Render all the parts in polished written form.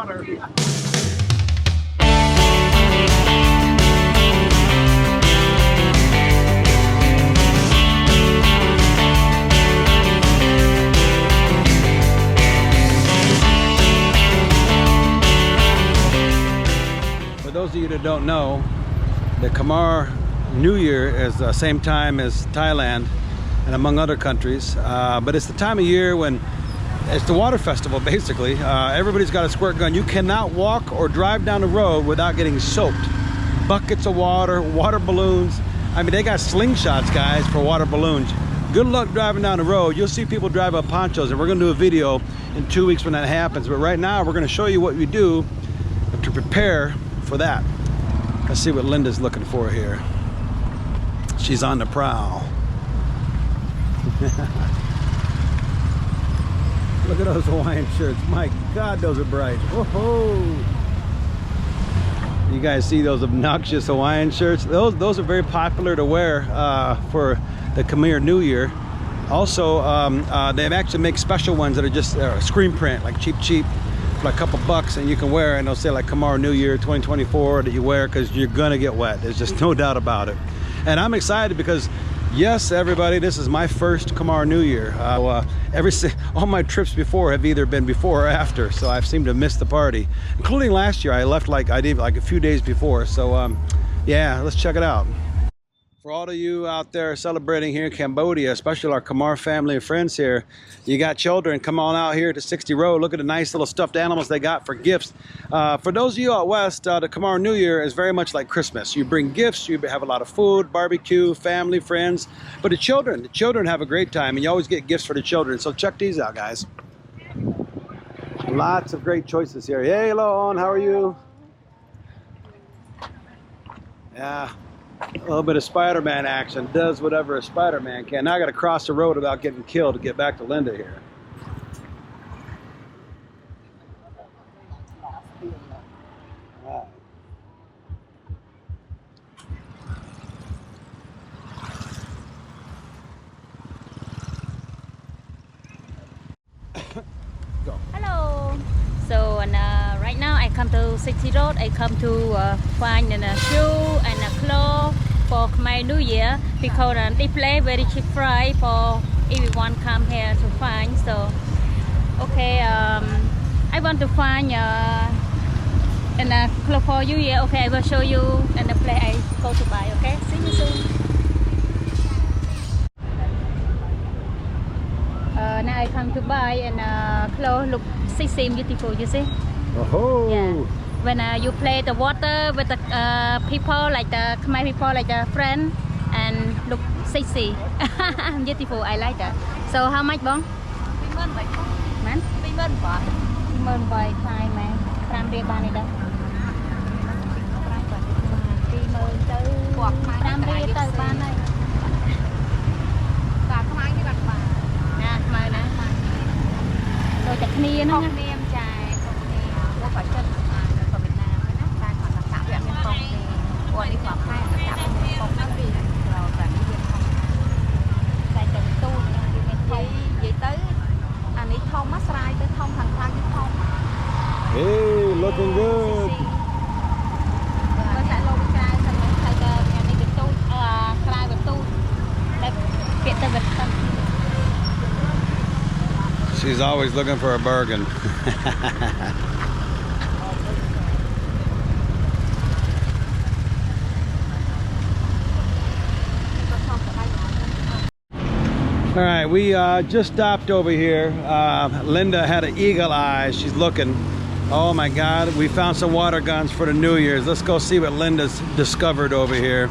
water. For those of you that don't know, the Khmer New Year is the same time as Thailand and among other countries, but it's the time of year when it's the water festival basically. Everybody's got a squirt gun. You cannot walk or drive down the road without getting soaked. Buckets of water, water balloons. I mean, they got slingshots, guys, for water balloons. Good luck driving down the road. You'll see people drive up ponchos, and we're gonna do a video in 2 weeks when that happens. But right now, we're gonna show you what we do to prepare for that. Let's see what Linda's looking for here. She's on the prowl. Look at those Hawaiian shirts. My God, those are bright. Whoa! You guys see those obnoxious Hawaiian shirts? Those are very popular to wear for the Khmer New Year. Also, they actually make special ones that are just screen print, like cheap, for like a couple bucks, and you can wear, and they'll say like Khmer New Year 2024 that you wear, because you're gonna get wet. There's just no doubt about it. And I'm excited because, yes, everybody, this is my first Khmer New Year. All my trips before have either been before or after, so I've seemed to miss the party. Including last year, I left I did like a few days before. So yeah, let's check it out. For all of you out there celebrating here in Cambodia, especially our Khmer family and friends here, you got children, come on out here to 60 Road. Look at the nice little stuffed animals they got for gifts. For those of you out west, the Khmer New Year is very much like Christmas. You bring gifts, you have a lot of food, barbecue, family, friends. But the children have a great time, and you always get gifts for the children. So check these out, guys. Lots of great choices here. Hey, hello, how are you? Yeah. A little bit of Spider-Man action. Does whatever a Spider-Man can. Now I got to cross the road without getting killed to get back to Linda here. Wow. Go. Hello. So right now I come to 60 Road. I come to find a shoe and a clothes for Khmer New Year, because they play very cheap price for everyone come here to find. So okay, I want to find a clothes for you here. Okay, I will show you and the place I go to buy. Okay, see you soon. Now I come to buy and clothes look sexy, beautiful. You see? Oh. Yeah. When you play the water with the people, like the Khmer people, like the friend, and look sexy, beautiful. I like that. So how much, bong? 20,000 man. 20,000 by Thai man. 5 រៀលបានទេដល់ 20,000 ទៅ5រៀលទៅបានហើយ តាខ្មៅនេះបាត់បានណាខ្មៅណាដូចតែគ្នាហ្នឹងណាគ្នាចាមកបើចិត្តទៅវៀតណាមណាតែគាត់ថាសាក់វាមានផងទេអូនេះគាត់ខែសាក់មានផងហ្នឹងពីเราតែនេះវាតែទៅទូវាមានថៃនិយាយទៅអានេះធំមកស្រាយទៅធំខាងខាងនេះធំ Hey, looking good. បើសាក់លោកក្រៅទៅទៅទៅអានេះទៅទូក្រៅទៅទូតែពាក្យទៅវាទៅ She's always looking for a bargain. All right, we just stopped over here. Linda had an eagle eye. She's looking. Oh my God, we found some water guns for the New Year's. Let's go see what Linda's discovered over here.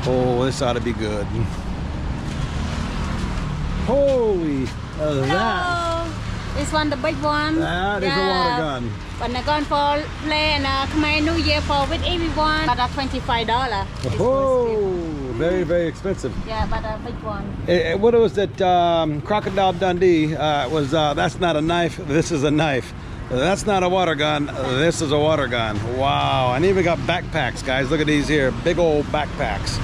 Oh, this ought to be good. Holy, that. This one, the big one. That is a water gun. When I gone for play and Khmer New Year for with everyone, but $25. Oh, very, very expensive. Yeah, but a big one. What was that? Crocodile Dundee was. That's not a knife. This is a knife. That's not a water gun. This is a water gun. Wow! And even got backpacks, guys. Look at these here, big old backpacks.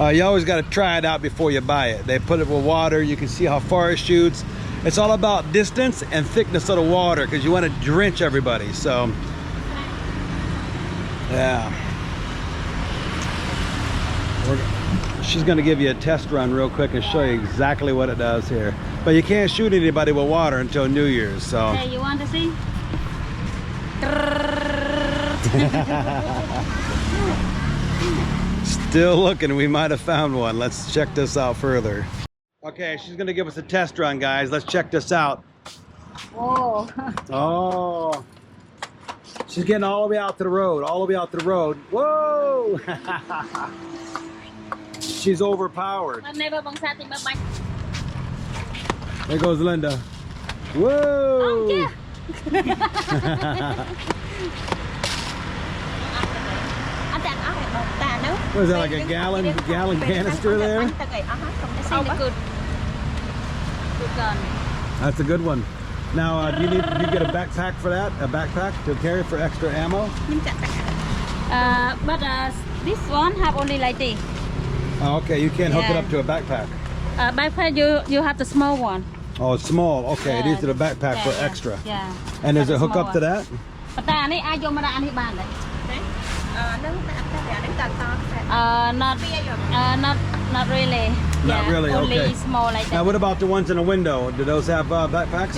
You always got to try it out before you buy it. They put it with water. You can see how far it shoots. It's all about distance and thickness of the water because you want to drench everybody. So, yeah. She's going to give you a test run real quick and show you exactly what it does here. But you can't shoot anybody with water until New Year's. So. Hey, you want to see? Still looking. We might have found one. Let's check this out further. Okay, she's going to give us a test run, guys. Let's check this out. Whoa. Oh. She's getting all the way out to the road. All the way out to the road. Whoa. She's overpowered. There goes Linda. Whoa! What is that, like a gallon canister there? Good gun. That's a good one. Now, do you get a backpack for that? A backpack to carry for extra ammo? But this one have only like this. Oh, okay, you can't hook it up to a backpack. Backpack you have the small one. Oh, it's small. Okay, Yeah. these are the backpack for extra. Yeah. And does it hook small up to that? Not really. Not really, only okay. small like that. Now, what about the ones in the window? Do those have backpacks?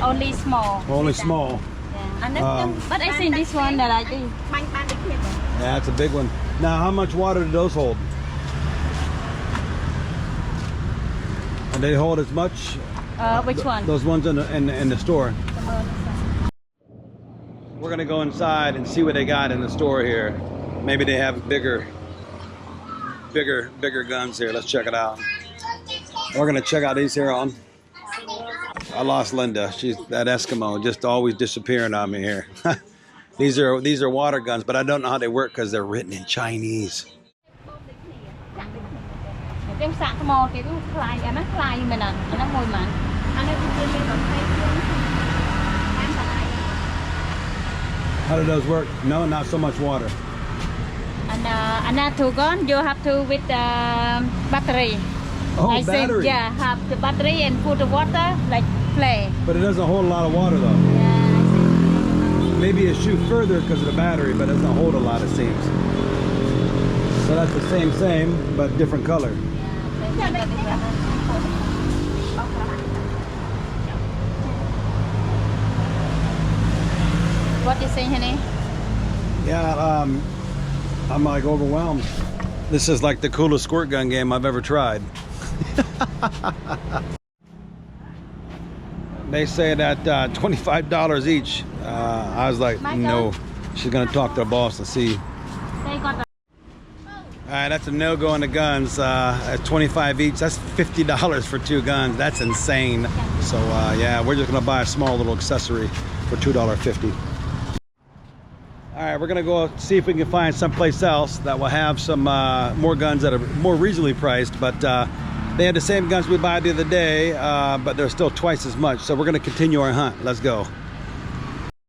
Only small. Only small. Yeah. But I think this one that I do. Yeah, that's a big one. Now, how much water do those hold? And they hold as much? Which one? Those ones in the store. We're gonna go inside and see what they got in the store here. Maybe they have bigger guns here. Let's check it out. We're gonna check out these here on. I lost Linda. She's that Eskimo, just always disappearing on me here. These are water guns, but I don't know how they work because they're written in Chinese. How do those work? No, not so much water. And another gun you have to with battery. Oh, I battery. think, yeah, have the battery and put the water like play. But it doesn't hold a lot of water though. Yeah, I think. Maybe it shoot further because of the battery, but it doesn't hold a lot, it seems. So that's the same, but different color. What do you say, honey? Yeah, I'm like overwhelmed. This is like the coolest squirt gun game I've ever tried. They say that $25 each. I was like, no. She's gonna talk to the boss and see. All right, that's a no-go on the guns. At 25 each, that's $50 for 2 guns. That's insane. So yeah, we're just gonna buy a small little accessory for $2.50. All right, we're gonna go see if we can find someplace else that will have some more guns that are more reasonably priced, but they had the same guns we bought the other day, but they're still twice as much. So we're gonna continue our hunt. Let's go.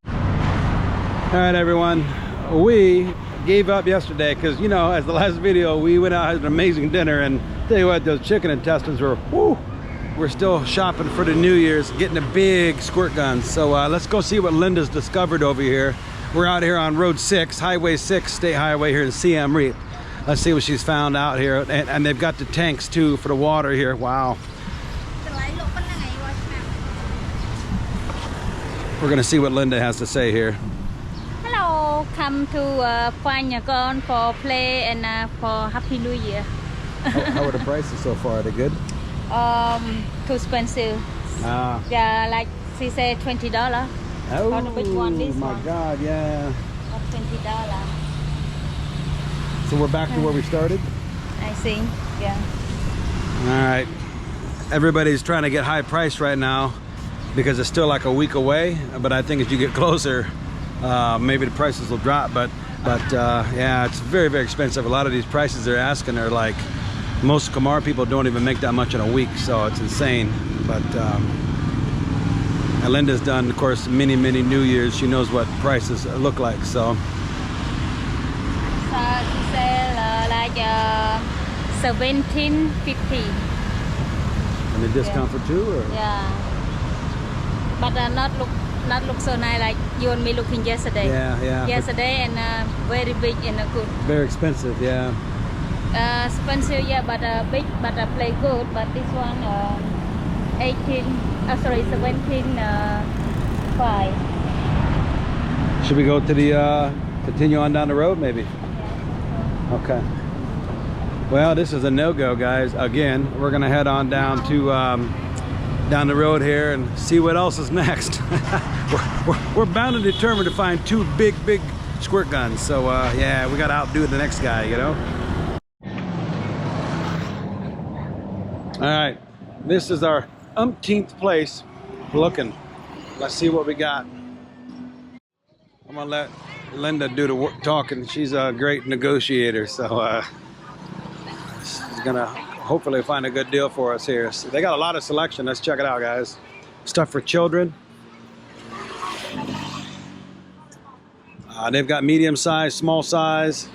All right, everyone, we gave up yesterday because, you know, as the last video, we went out, had an amazing dinner, and tell you what, those chicken intestines were, whoo, we're still shopping for the New Year's, getting a big squirt gun. So let's go see what Linda's discovered over here. We're out here on Road 6, Highway 6, State Highway here in Siem Reap. Let's see what she's found out here. And they've got the tanks too for the water here. Wow. We're gonna see what Linda has to say here. Hello, come to find your gun for play and for Happy New Year. How are the prices so far? Are they good? Too expensive. Ah. Yeah, like she said, $20. Oh, For the big one, this my one. God, yeah. $20. So we're back to where we started? I think, yeah. All right. Everybody's trying to get high price right now because it's still like a week away. But I think as you get closer, maybe the prices will drop. But yeah, it's very, very expensive. A lot of these prices they're asking are like, most Khmer people don't even make that much in a week. So it's insane. But and Linda's done, of course, many New Years. She knows what prices look like. So So she said like 1750. And a discount for two, or? Yeah. But not look so nice like you and me looking yesterday. Yeah. Yesterday and very big and good. Very expensive, yeah. Expensive, yeah, but big, but play good. But this one, 17.5. Should we go to the continue on down the road, maybe? Yeah. Okay. Well, this is a no-go, guys. Again, we're gonna head on down to down the road here and see what else is next. we're bound and determined to find two big squirt guns. So yeah, we gotta outdo the next guy, you know. All right, this is our umpteenth place looking. Let's see what we got. I'm gonna let Linda do the work talking. She's a great negotiator, so she's gonna hopefully find a good deal for us here. So they got a lot of selection. Let's check it out, guys. Stuff for children. They've got medium size, small size.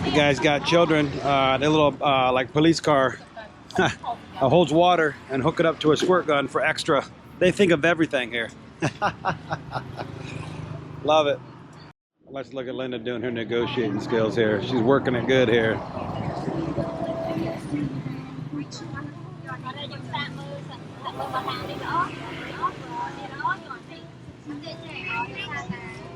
You guys got children. Their little like police car holds water and hook it up to a squirt gun for extra. They think of everything here. Love it. Let's look at Linda doing her negotiating skills here. She's working it good here.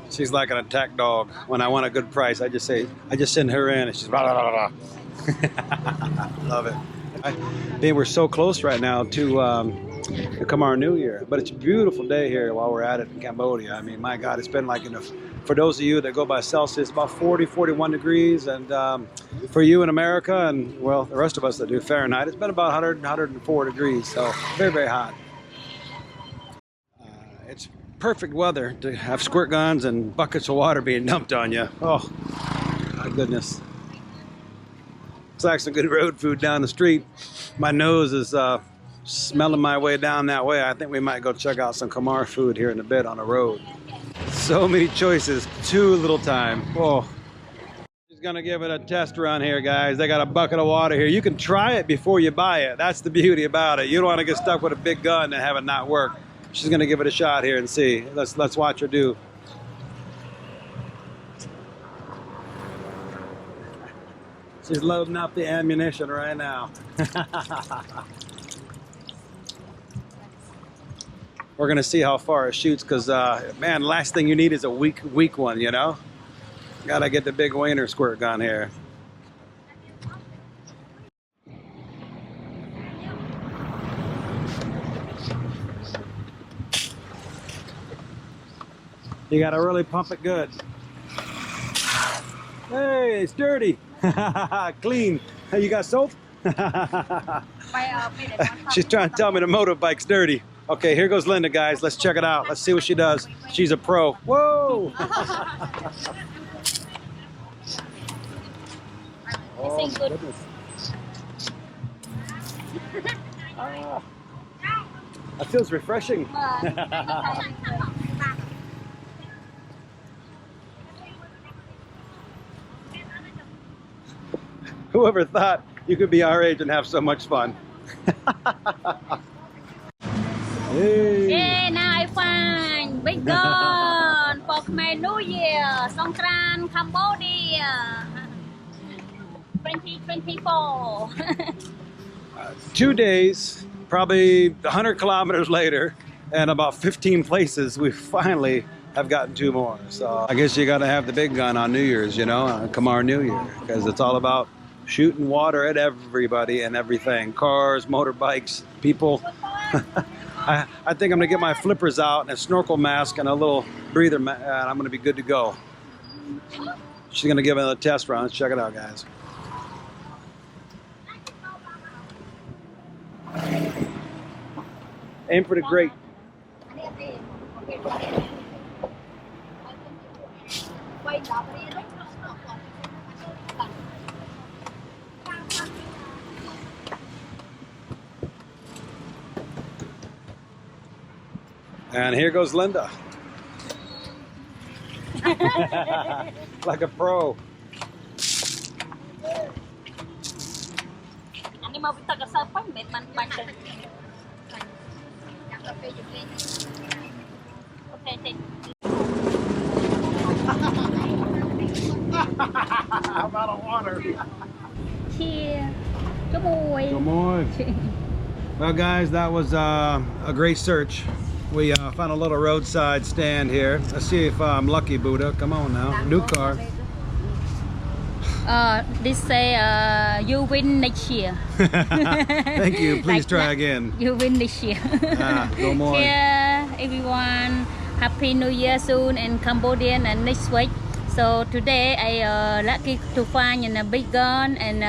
She's like an attack dog. When I want a good price, I just send her in, and she's blah, blah, blah, blah. Love it. They were so close right now to the Khmer New Year, but it's a beautiful day here while we're at it in Cambodia. I mean, my God, it's been like for those of you that go by Celsius, about 40, 41 degrees, and for you in America, and well, the rest of us that do Fahrenheit, it's been about 100, 104 degrees, so very hot. It's perfect weather to have squirt guns and buckets of water being dumped on you. Oh, my goodness. It's like some good road food down the street. My nose is smelling my way down that way. I think we might go check out some Khmer food here in a bit on the road. So many choices, too little time. Oh, just gonna give it a test run here, guys. They got a bucket of water here. You can try it before you buy it. That's the beauty about it. You don't want to get stuck with a big gun and have it not work. She's gonna give it a shot here and see. Let's watch her do. She's loading up the ammunition right now. We're gonna see how far it shoots, because man, last thing you need is a weak one, you know? Gotta get the big wiener squirt gun here. You gotta really pump it good. Hey, it's dirty. Clean. Hey, you got soap? She's trying to tell me the motorbike's dirty. Okay, here goes Linda, guys. Let's check it out. Let's see what she does. She's a pro. Whoa! Oh, goodness. That feels refreshing. Whoever thought you could be our age and have so much fun. Hey. Yeah, now I find big gun for Khmer New Year, Songkran, Cambodia, 2024. 2 days, probably 100 kilometers later, and about 15 places, we finally have gotten 2 more. So I guess you got to have the big gun on New Year's, you know, on Khmer New Year, because it's all about shooting water at everybody and everything. Cars, motorbikes, people. I think I'm gonna get my flippers out and a snorkel mask and a little breather, and I'm gonna be good to go. She's gonna give it a test run. Let's check it out, guys. Aim for the grate. And here goes Linda. Like a pro. Anh đi mau bị tao cả sao phải mệt man man chơi. Okay, take. How about a water? Cheers. Chúc mùi. Good morning. Well, guys, that was a great search. We found a little roadside stand here. Let's see if I'm lucky, Buddha. Come on now. New car. This say you win next year. Thank you. Please Like try that. again. You win this year. Good morning. Cheers, everyone. Happy New Year soon in Cambodia and next week. So today I lucky to find a big gun and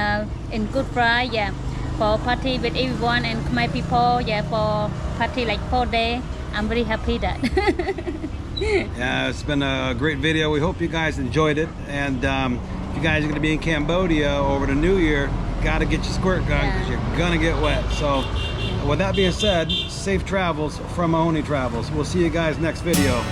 in good price. Yeah, for party with everyone and my people. Yeah, for party like 4 days. I'm very happy that. Yeah, it's been a great video. We hope you guys enjoyed it. And if you guys are going to be in Cambodia over the New Year, got to get your squirt gun because you're going to get wet. So with that being said, safe travels from Mahoney Travels. We'll see you guys next video.